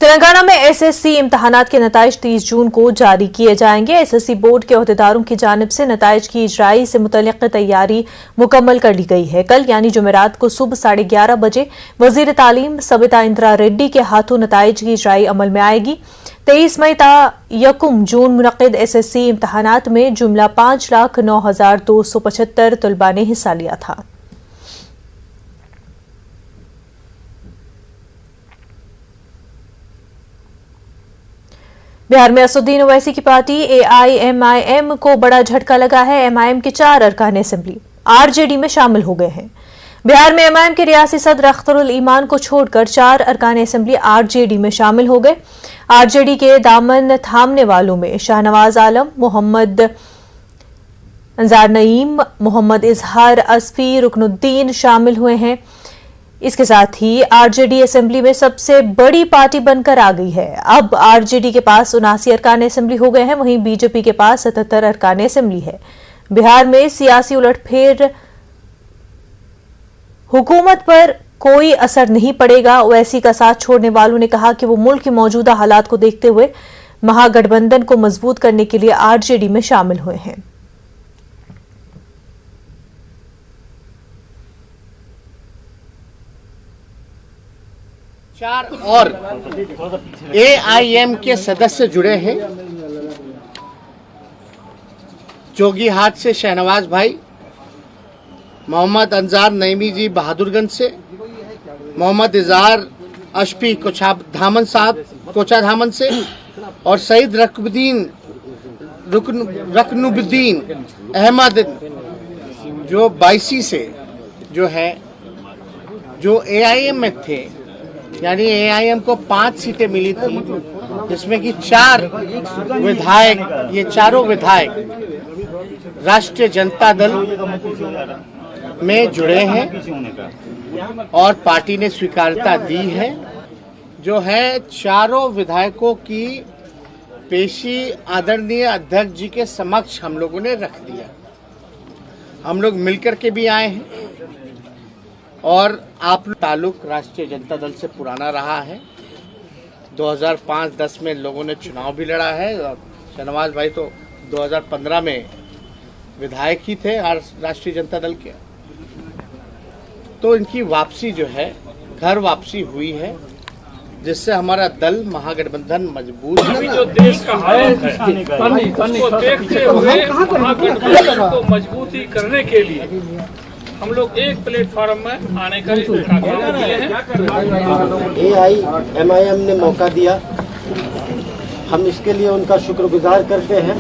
तेलंगाना में एसएससी इम्तहानात के नताइज 30 जून को जारी किए जाएंगे। एसएससी बोर्ड के ओहदेदारों की जानिब से नताइज की इजराई से मुतल्लिक़ तैयारी मुकम्मल कर ली गई है। कल यानी जुमेरात को सुबह 11:30 बजे वजीर तालीम सबिता इंदिरा रेड्डी के हाथों नताइज की इजराई अमल में आएगी। 23 मई ता 1 जून मुनक़िद एसएससी इम्तहानात में जुमला 5,09,275 तलबा ने हिस्सा लिया था। बिहार में असदुद्दीन ओवैसी की पार्टी एआईएमआईएम को बड़ा झटका लगा है। एमआईएम के 4 अरकान असेंबली आरजेडी में शामिल हो गए हैं। बिहार में एमआईएम के रियासी सदर अख्तरुल ईमान को छोड़कर 4 अरकान असेंबली आरजेडी में शामिल हो गए। आरजेडी के दामन थामने वालों में शाहनवाज आलम, मोहम्मद अंजार नईम, मोहम्मद इजहार असफी, रुकनुद्दीन शामिल हुए हैं। इसके साथ ही आरजेडी असेंबली में सबसे बड़ी पार्टी बनकर आ गई है। अब आरजेडी के पास 79 अरकान असेंबली हो गए हैं, वहीं बीजेपी के पास 77 अरकान असेंबली है। बिहार में सियासी उलटफेर हुकूमत पर कोई असर नहीं पड़ेगा। ओवैसी का साथ छोड़ने वालों ने कहा कि वो मुल्क के मौजूदा हालात को देखते हुए महागठबंधन को मजबूत करने के लिए आरजेडी में शामिल हुए हैं। चार और एआईएम के सदस्य जुड़े हैं। जोगीहाट से शहनवाज भाई, मोहम्मद अंजार नईमी जी बहादुरगंज से, मोहम्मद इजहार अशफी कोचाधामन साहब कोचाधामन से और सईद रकनुद्दीन अहमद जो 22 से जो है जो एआईएम में थे, यानी एआईएम को 5 सीटें मिली थी, जिसमें कि 4 विधायक, ये चारों विधायक राष्ट्रीय जनता दल में जुड़े हैं और पार्टी ने स्वीकार्यता दी है। जो है चारों विधायकों की पेशी आदरणीय अध्यक्ष जी के समक्ष हम लोगों ने रख दिया। हम लोग मिलकर के भी आए हैं और आप ताल्लुक राष्ट्रीय जनता दल से पुराना रहा है। 2005-10 में लोगों ने चुनाव भी लड़ा है और शहनवाज भाई तो 2015 में विधायक ही थे राष्ट्रीय जनता दल के। तो इनकी वापसी जो है घर वापसी हुई है, जिससे हमारा दल महागठबंधन मजबूत है। जो देश का हालत है उसको देखते हुए महागठबंधन को मजबूती करने के लिए हम लोग एक प्लेटफॉर्म में आने का किए हैं। एआईएमआईएम ने मौका दिया, हम इसके लिए उनका शुक्रगुजार करते हैं।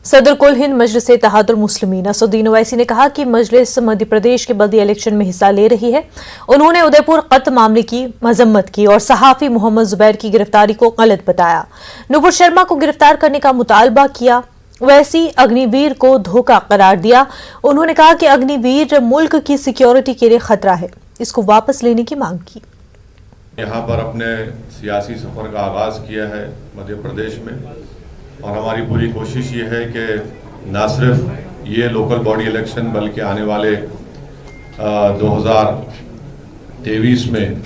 सदर कुल हिंद मजलिस इत्तेहादुल मुस्लिमीन असदुद्दीन ओवैसी ने कहा कि मजलिस मध्य प्रदेश के बल्दी इलेक्शन में हिस्सा ले रही है। उन्होंने उदयपुर कत्ल मामले की मजम्मत की और सहाफी मोहम्मद जुबैर की गिरफ्तारी को गलत बताया। नुपुर शर्मा को गिरफ्तार करने का मुतालबा किया। ओवैसी अग्निवीर को धोखा करार दिया। उन्होंने कहा कि अग्निवीर मुल्क की सिक्योरिटी के लिए खतरा है, इसको वापस लेने की मांग की। यहाँ पर अपने सियासी सफर का आगाज किया है मध्य प्रदेश में, और हमारी पूरी कोशिश ये है कि न सिर्फ ये लोकल बॉडी इलेक्शन बल्कि आने वाले 2023 में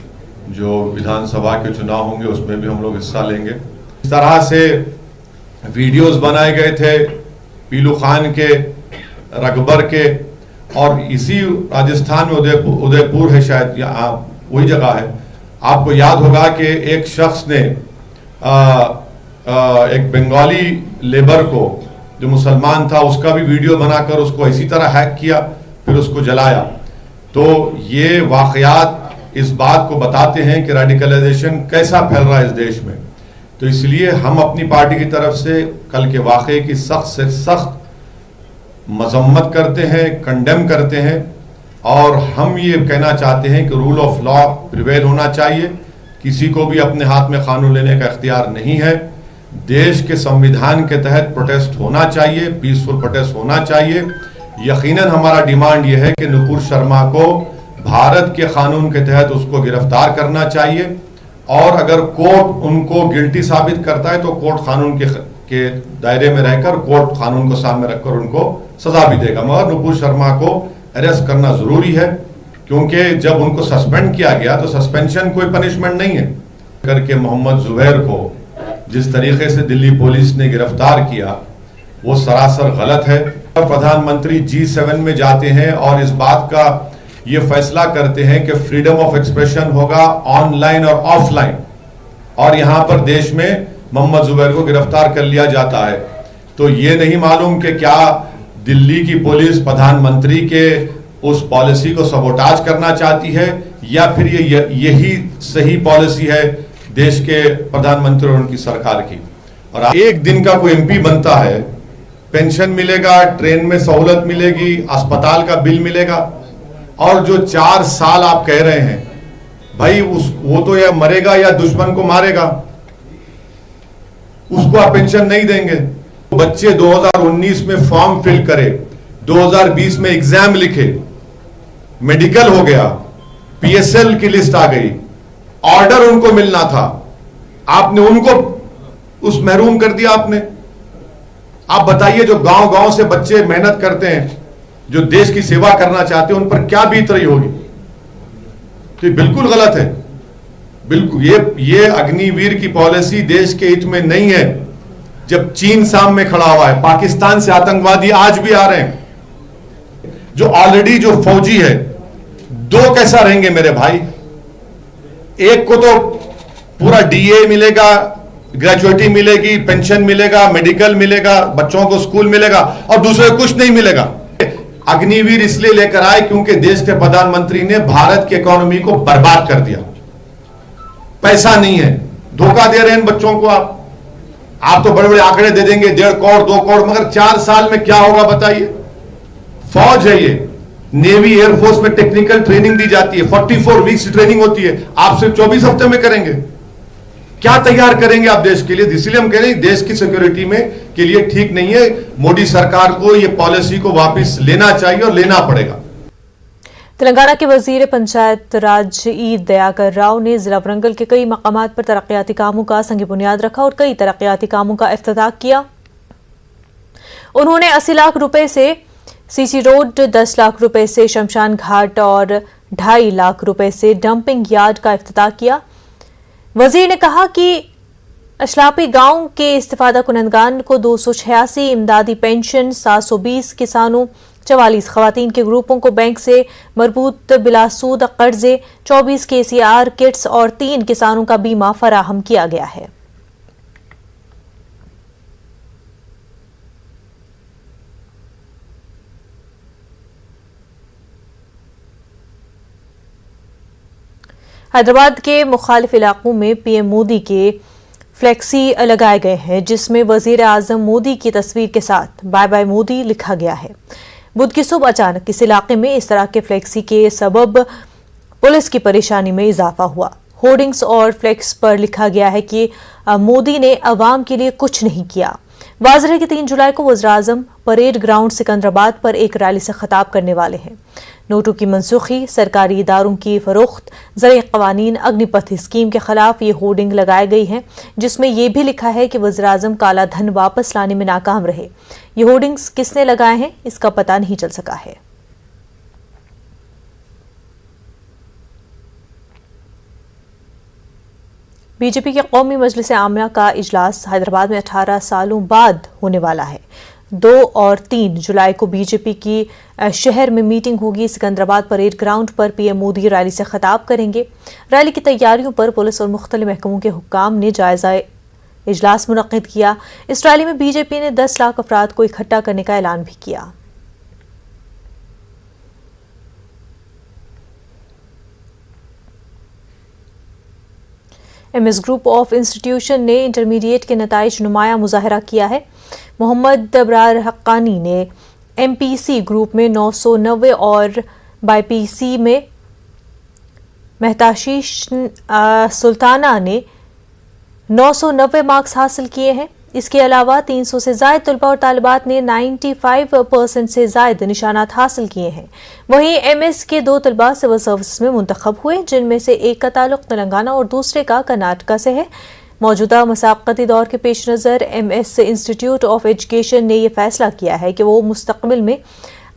जो विधानसभा के चुनाव होंगे उसमें भी हम लोग हिस्सा लेंगे। इस तरह से वीडियोस बनाए गए थे पीलू खान के, रकबर के, और इसी राजस्थान में उदयपुर है शायद, वही जगह है। आपको याद होगा कि एक शख्स ने एक बंगाली लेबर को जो मुसलमान था उसका भी वीडियो बनाकर उसको इसी तरह हैक किया, फिर उसको जलाया। तो ये वाकयात इस बात को बताते हैं कि रेडिकलाइजेशन कैसा फैल रहा है इस देश में। तो इसलिए हम अपनी पार्टी की तरफ से कल के वाक़े की सख्त से सख्त मजम्मत करते हैं, कंडेम करते हैं, और हम ये कहना चाहते हैं कि रूल ऑफ लॉ प्रिवेल होना चाहिए। किसी को भी अपने हाथ में कानून लेने का इख्तियार नहीं है। देश के संविधान के तहत प्रोटेस्ट होना चाहिए, पीसफुल प्रोटेस्ट होना चाहिए। यकीनन हमारा डिमांड यह है कि नुपुर शर्मा को भारत के कानून के तहत उसको गिरफ्तार करना चाहिए, और अगर कोर्ट उनको गिल्टी साबित करता है तो कोर्ट कानून के दायरे में रहकर कोर्ट कानून को सामने रखकर उनको सजा भी देगा। मगर नुपुर शर्मा को अरेस्ट करना जरूरी है, क्योंकि जब उनको सस्पेंड किया गया तो सस्पेंशन कोई पनिशमेंट नहीं है करके मोहम्मद जुबैर को जिस तरीके से दिल्ली पुलिस ने गिरफ्तार किया वो सरासर गलत है। प्रधानमंत्री G7 में जाते हैं और इस बात का ये फैसला करते हैं कि फ्रीडम ऑफ एक्सप्रेशन होगा ऑनलाइन और ऑफलाइन, और यहां पर देश में मोहम्मद जुबैर को गिरफ्तार कर लिया जाता है। तो ये नहीं मालूम कि क्या दिल्ली की पुलिस प्रधानमंत्री के उस पॉलिसी को सबोटाज करना चाहती है या फिर यही सही पॉलिसी है देश के प्रधानमंत्री और उनकी सरकार की। और एक दिन का कोई MP बनता है, पेंशन मिलेगा, ट्रेन में सहूलत मिलेगी, अस्पताल का बिल मिलेगा, और जो 4 साल आप कह रहे हैं भाई वो तो या मरेगा या दुश्मन को मारेगा, उसको आप पेंशन नहीं देंगे। बच्चे 2019 में फॉर्म फिल करे, 2020 में एग्जाम लिखे, मेडिकल हो गया, PSL की लिस्ट आ गई, ऑर्डर उनको मिलना था, आपने उनको उस महरूम कर दिया आपने। आप बताइए जो गांव गांव से बच्चे मेहनत करते हैं, जो देश की सेवा करना चाहते हैं, उन पर क्या बीत रही होगी। तो ये बिल्कुल गलत है, बिल्कुल ये अग्निवीर की पॉलिसी देश के हित में नहीं है। जब चीन सामने खड़ा हुआ है, पाकिस्तान से आतंकवादी आज भी आ रहे हैं, जो ऑलरेडी जो फौजी है, 2 कैसा रहेंगे मेरे भाई। एक को तो पूरा DA मिलेगा, ग्रेजुएटी मिलेगी, पेंशन मिलेगा, मेडिकल मिलेगा, बच्चों को स्कूल मिलेगा, और दूसरे को कुछ नहीं मिलेगा। अग्निवीर इसलिए लेकर आए क्योंकि देश के प्रधानमंत्री ने भारत की इकोनॉमी को बर्बाद कर दिया। पैसा नहीं है, धोखा दे रहे हैं इन बच्चों को। आप तो बड़े बड़े आंकड़े दे देंगे, 1.5 करोड़ 2 करोड़, मगर 4 साल में क्या होगा बताइए। फौज है ये, नेवी एयरफोर्स में टेक्निकल ट्रेनिंग दी जाती है, 44 वीक्स ट्रेनिंग होती है, आप सिर्फ 24 हफ्ते में करेंगे। क्या तैयार करेंगे आप देश के लिए। इसलिए हम कह रहे हैं देश की सिक्योरिटी में के लिए ठीक नहीं है। मोदी सरकार को ये पॉलिसी को वापस लेना चाहिए और लेना पड़ेगा। तेलंगाना के वजीर पंचायत राज ई दयाकर राव ने जिला वरंगल के कई मकामात पर तरक्याती कामों का संग बुनियाद रखा और कई तरक्याती कामों का इफ्तिताह किया। उन्होंने 80 लाख रुपए से CC रोड, 10 लाख रुपए से शमशान घाट और 2.5 लाख रुपए से डंपिंग यार्ड का इफ्तिताह किया। वजीर ने कहा कि अशलापी गांव के इस्तिफादा कुनंदगान को 286 इमदादी पेंशन, 720 किसानों, 44 खवातीन के ग्रुपों को बैंक से मरबूत बिलासूद कर्जे, 24 KCR किट्स और 3 किसानों का बीमा फराहम किया गया है। हैदराबाद के मुखालिफ इलाकों में PM मोदी के फ्लेक्सी लगाए गए हैं, जिसमें वजीर आजम मोदी की तस्वीर के साथ बाय बाय मोदी लिखा गया है। बुध की सुबह अचानक इस इलाके में इस तरह के फ्लेक्सी के सबब पुलिस की परेशानी में इजाफा हुआ। होर्डिंग्स और फ्लेक्स पर लिखा गया है कि मोदी ने अवाम के लिए कुछ नहीं किया। वाज़ेह है कि 3 जुलाई को वज़ीर आज़म परेड ग्राउंड सिकंदराबाद पर एक रैली से खिताब करने वाले हैं। नोटों की मनसूखी, सरकारी इदारों की फरोख्त, ज़रूरी क़वानीन, अग्निपथ स्कीम के खिलाफ ये होर्डिंग लगाई गई हैं, जिसमें यह भी लिखा है कि वज़ीर आज़म काला धन वापस लाने में नाकाम रहे। ये होर्डिंग्स किसने लगाए हैं, इसका पता नहीं चल सका है। बीजेपी के कौमी मजलिस आमना का इजलास हैदराबाद में 18 सालों बाद होने वाला है। 2 और 3 जुलाई को बीजेपी की शहर में मीटिंग होगी। सिकंदराबाद परेड ग्राउंड पर PM मोदी रैली से खिताब करेंगे। रैली की तैयारियों पर पुलिस और मुख्तलिफ महकमों के हुक्काम ने जायजा इजलास मुनक्किद किया। इस रैली में बीजेपी ने 10 लाख अफराद को इकट्ठा करने का ऐलान भी किया। MS ग्रुप ऑफ इंस्टीट्यूशन ने इंटरमीडिएट के नताइज नुमाया मुजाहरा किया है। मोहम्मद अबरार हक्कानी ने MPC ग्रुप में 990 और BPC में मेहताशीश सुल्ताना ने 990 मार्क्स हासिल किए हैं। इसके अलावा 300 से ज़ायद तलबा और तालिबात ने 95% से ज़ायद निशानात हासिल किए हैं। वहीं MS के 2 तलबा सिविल सर्विस में मुंतखब हुए, जिनमें से एक का ताल्लुक तेलंगाना और दूसरे का कर्नाटका से है। मौजूदा मसाक़ती दौर के पेश नज़र MS इंस्टीट्यूट ऑफ एजुकेशन ने यह फैसला किया है कि वो मुस्तक़बिल में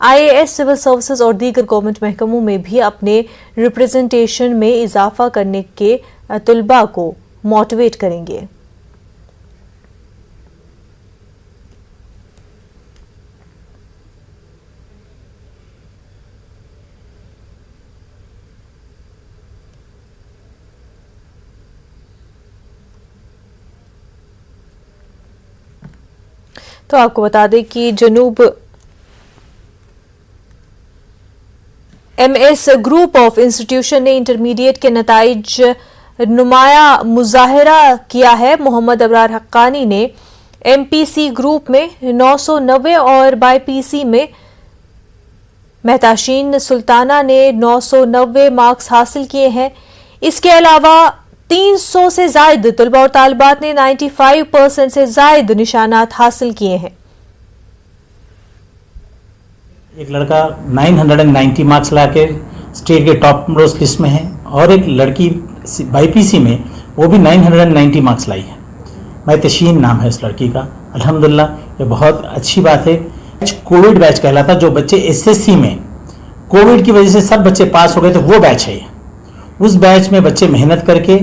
IAS, सिविल सर्विसेज और दीगर गवर्नमेंट महकमों में भी अपने रिप्रेजेंटेशन में इजाफा करने के तलबा को मोटिवेट करेंगे। तो आपको बता दें कि जनूब MS ग्रुप ऑफ इंस्टीट्यूशन ने इंटरमीडिएट के नताइज नुमाया मुजाहरा किया है। मोहम्मद अबरार हक्कानी ने MPC ग्रुप में 990 और BPC में मेहताशीन सुल्ताना ने 990 मार्क्स हासिल किए हैं। इसके अलावा 300 से जायद तलबा और तालिबात ने 95% से जायद निशानात हासिल किए हैं। एक लड़का 990 मार्क्स लाके स्टेट के टॉप मोस्ट लिस्ट में है और एक लड़की BPC में वो भी 990 मार्क्स लाई है। मेहताशीन नाम है इस लड़की का। अल्हम्दुलिल्लाह, ये बहुत अच्छी बात है। कोविड बैच कहलाता, जो बच्चे SSC में कोविड की वजह से सब बच्चे पास हो गए, तो वो बैच है। उस बैच में बच्चे मेहनत करके,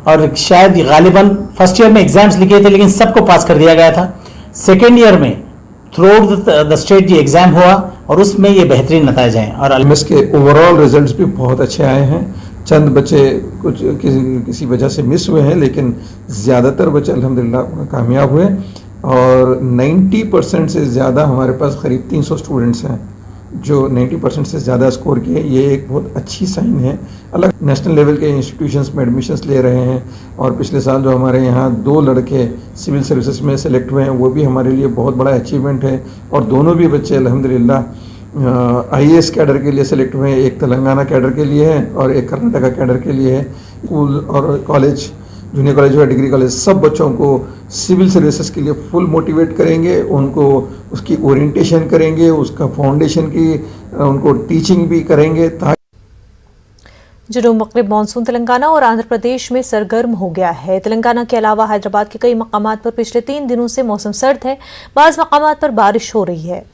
और शायद गालिबन फर्स्ट ईयर में एग्जाम्स लिखे थे लेकिन सबको पास कर दिया गया था। सेकेंड ईयर में थ्रू आउट द स्टेट ये एग्जाम हुआ और उसमें ये बेहतरीन नतीजे हैं। और MS के ओवरऑल रिजल्ट्स भी बहुत अच्छे आए हैं। चंद बच्चे कुछ किसी वजह से मिस हुए हैं, लेकिन ज़्यादातर बच्चे अल्हम्दुलिल्लाह कामयाब हुए और 90% से ज़्यादा हमारे पास करीब 300 स्टूडेंट्स हैं जो 90% से ज़्यादा स्कोर किए। ये एक बहुत अच्छी साइन है। अलग नेशनल लेवल के इंस्टीट्यूशंस में एडमिशन्स ले रहे हैं और पिछले साल जो हमारे यहाँ 2 लड़के सिविल सर्विसेज में सेलेक्ट हुए हैं, वो भी हमारे लिए बहुत बड़ा अचीवमेंट है। और दोनों भी बच्चे अल्हम्दुलिल्लाह IAS कैडर के लिए सेलेक्ट हुए हैं। एक तेलंगाना कैडर के लिए है और एक कर्नाटका कैडर के लिए है। स्कूल और कॉलेज, जूनियर कॉलेज और डिग्री कॉलेज, सब बच्चों को सिविल सर्विसेज के लिए फुल मोटिवेट करेंगे, उनको उसकी ओरिएंटेशन करेंगे, उसका फाउंडेशन की उनको टीचिंग भी करेंगे। जनूब मगरिब मानसून तेलंगाना और आंध्र प्रदेश में सरगर्म हो गया है। तेलंगाना के अलावा हैदराबाद के कई मकामात पर पिछले 3 दिनों से मौसम सर्द है। बाज़ मकामात पर बारिश हो रही है।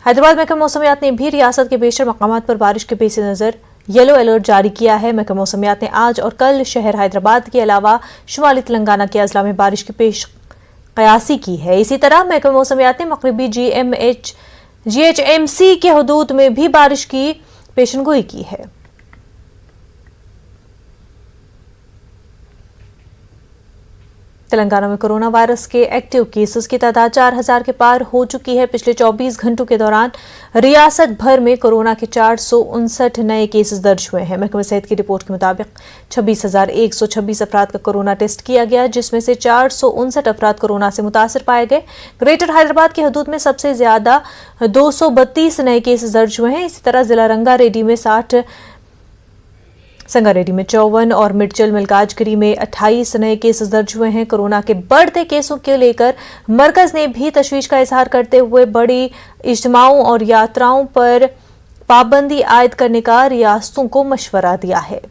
हैदराबाद महकमा मौसमियात ने भी रियासत के बेशतर मकामात पर बारिश के पेश नज़र येलो अलर्ट जारी किया है। महकमा मौसमियात ने आज और कल शहर हैदराबाद के अलावा शुमाली तेलंगाना के अजला में बारिश की पेश कयासी की है। इसी तरह महकमा मौसमियात ने मगरबी GHMC के हदूद में भी बारिश की पेशनगोई की है। तेलंगाना में कोरोना वायरस के एक्टिव केसेस की तादाद 4000 के पार हो चुकी है। पिछले 24 घंटों के दौरान रियासत भर में कोरोना के 459 नए केसेस दर्ज हुए हैं। महकमा सेहत की रिपोर्ट के मुताबिक 26,126 अफराद का कोरोना टेस्ट किया गया, जिसमें से 459 अफराद कोरोना से मुतासर पाए गए। ग्रेटर हैदराबाद की हदूद में सबसे ज्यादा 232 नए केसेस दर्ज हुए हैं। इसी तरह जिला रंगारेड्डी में 60, संगारेड्डी में 54 और मिर्चल मलकाजगिरी में 28 नए केसेस दर्ज हुए हैं। कोरोना के बढ़ते केसों को लेकर मरकज ने भी तशवीश का इजहार करते हुए बड़ी इज्तिमाओं और यात्राओं पर पाबंदी आयद करने का रियासतों को मशवरा दिया है।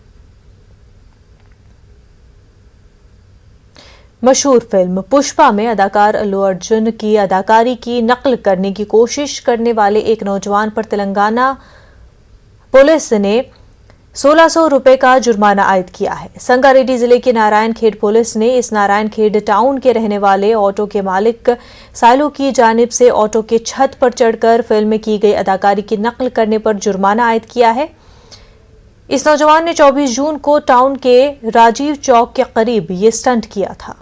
मशहूर फिल्म पुष्पा में अदाकार अल्लू अर्जुन की अदाकारी की नकल करने की कोशिश करने वाले एक नौजवान पर तेलंगाना पुलिस ने 1600 रुपए का जुर्माना आयद किया है। संगारेड्डी जिले की नारायण खेड पुलिस ने इस नारायण खेड टाउन के रहने वाले ऑटो के मालिक साइलो की जानिब से ऑटो के छत पर चढ़कर फिल्म में की गई अदाकारी की नकल करने पर जुर्माना आयद किया है। इस नौजवान ने 24 जून को टाउन के राजीव चौक के करीब ये स्टंट किया था।